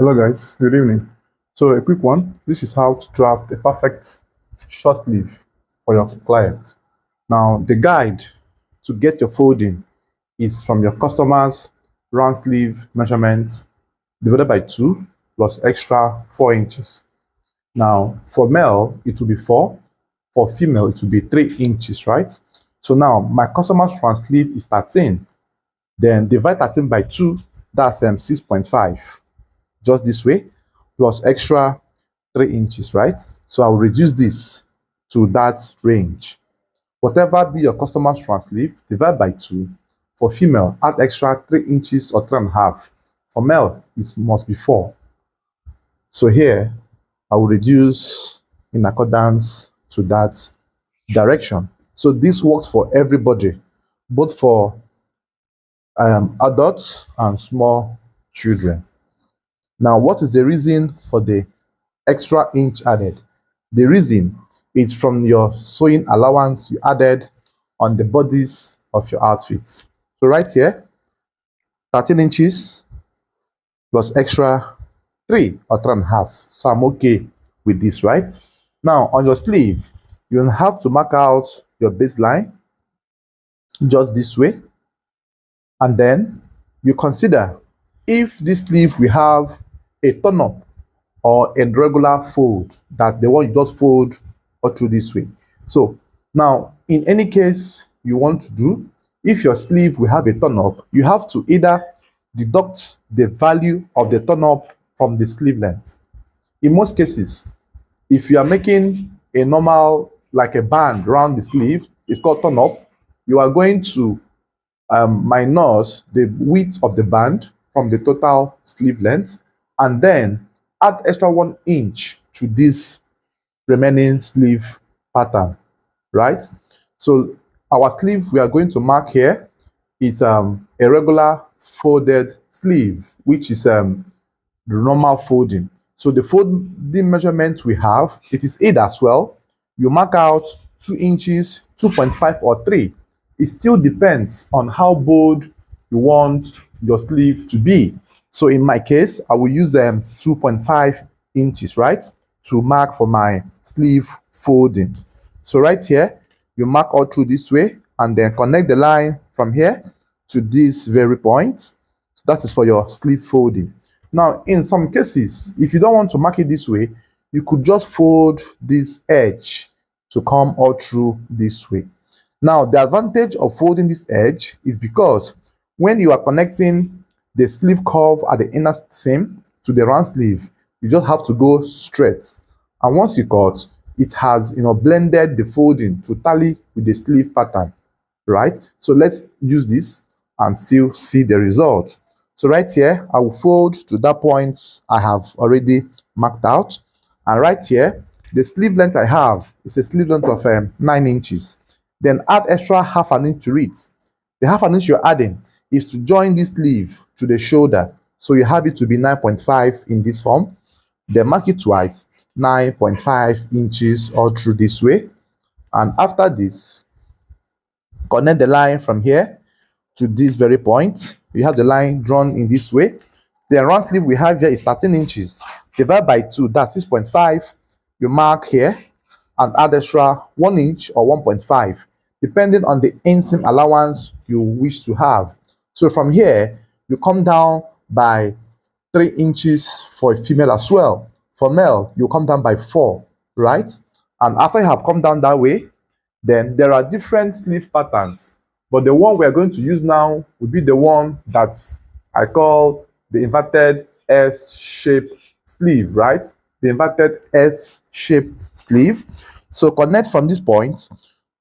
Hello guys, good evening. So a quick one. This is how to draft a perfect short sleeve for your client. Now the guide to get your folding is from your customer's round sleeve measurement divided by 2 plus extra 4 inches. Now for male it will be 4, for female it will be 3 inches, right? So now my customer's round sleeve is 13. Then divide 13 by 2, that's 6.5. Just this way, plus extra 3 inches, right? So I'll reduce this to that range. Whatever be your customer's round sleeve, divide by 2. For female, add extra 3 inches or 3.5. For male, it must be 4. So here, I will reduce in accordance to that direction. So this works for everybody, both for adults and small children. Now, what is the reason for the extra inch added? The reason is from your sewing allowance you added on the bodies of your outfit. So right here, 13 inches plus extra 3 or 3.5. So I'm okay with this, right? Now on your sleeve, you have to mark out your baseline just this way. And then you consider if this sleeve we have a turn up or a regular fold, that the one you just fold all through this way. So now in any case you want to do, if your sleeve will have a turn up, you have to either deduct the value of the turn up from the sleeve length. In most cases, if you are making a normal, like a band around the sleeve, it's called turn up, you are going to minus the width of the band from the total sleeve length, and then add extra 1 inch to this remaining sleeve pattern, right? So our sleeve we are going to mark here is a regular folded sleeve, which is the normal folding. So the folding measurement we have, it is 8 as well. You mark out 2 inches, 2.5 or 3. It still depends on how bold you want your sleeve to be. So in my case, I will use 2.5 inches, right, to mark for my sleeve folding. So right here, you mark all through this way and then connect the line from here to this very point. So that is for your sleeve folding. Now, in some cases, if you don't want to mark it this way, you could just fold this edge to come all through this way. Now, the advantage of folding this edge is because when you are connecting the sleeve curve at the inner seam to the round sleeve, you just have to go straight. And once you cut, it has blended the folding to tally with the sleeve pattern, right? So let's use this and still see the result. So right here, I will fold to that point I have already marked out. And right here, the sleeve length I have is a sleeve length of 9 inches. Then add extra half an inch to it. The half an inch you're adding is to join this sleeve to the shoulder. So you have it to be 9.5 in this form. Then mark it twice, 9.5 inches all through this way. And after this, connect the line from here to this very point. We have the line drawn in this way. The round sleeve we have here is 13 inches. Divide by 2, that's 6.5. You mark here and add extra 1 inch or 1.5, depending on the inseam allowance you wish to have. So from here, you come down by 3 inches for a female as well. For male, you come down by 4, right? And after you have come down that way, then there are different sleeve patterns. But the one we are going to use now will be the one that I call the inverted S-shaped sleeve, right? The inverted S-shaped sleeve. So connect from this point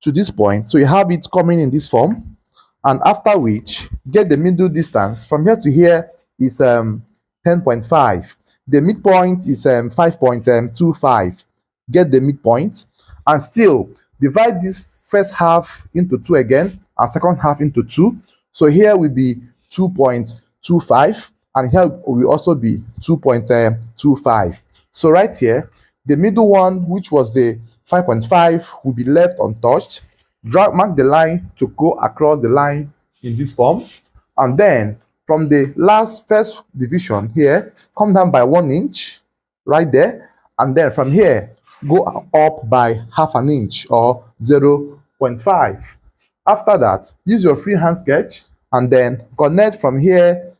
to this point. So you have it coming in this form. And after which, get the middle distance. From here to here is 10.5. The midpoint is 5.25. Get the midpoint. And still, divide this first half into 2 again and second half into 2. So here will be 2.25 and here will also be 2.25. So right here, the middle one, which was the 5.5, will be left untouched. Mark the line to go across the line in this form, and then from the first division here, come down by 1 inch right there, and then from here go up by half an inch or 0.5. After that, use your freehand sketch and then connect from here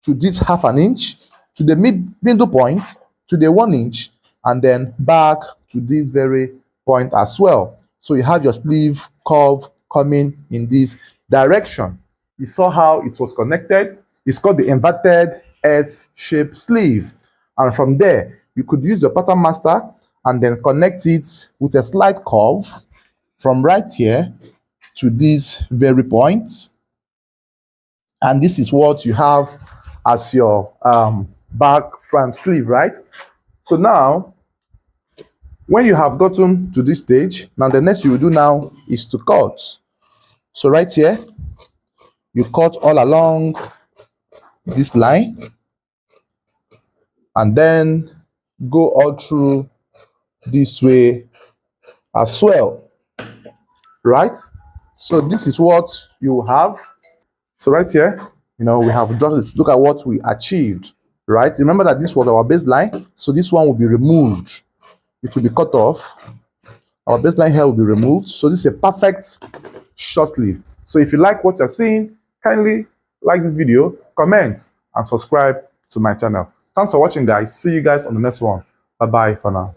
to this half an inch, to the middle point, to the 1 inch, and then back to this very point as well. So you have your sleeve curve coming in this direction. You saw how it was connected. It's called the inverted earth shape sleeve. And from there, you could use your pattern master and then connect it with a slight curve from right here to this very point. And this is what you have as your back front sleeve, right? So now, when you have gotten to this stage, now the next you will do now is to cut. So right here, you cut all along this line and then go all through this way as well, right? So this is what you have. So right here, we have drawn this. Look at what we achieved, right? Remember that this was our baseline, so this one will be removed. It will be cut off. Our baseline here will be removed. So this is a perfect short sleeve. So if you like what you're seeing, kindly like this video, comment, and subscribe to my channel. Thanks for watching, guys. See you guys on the next one. Bye-bye for now.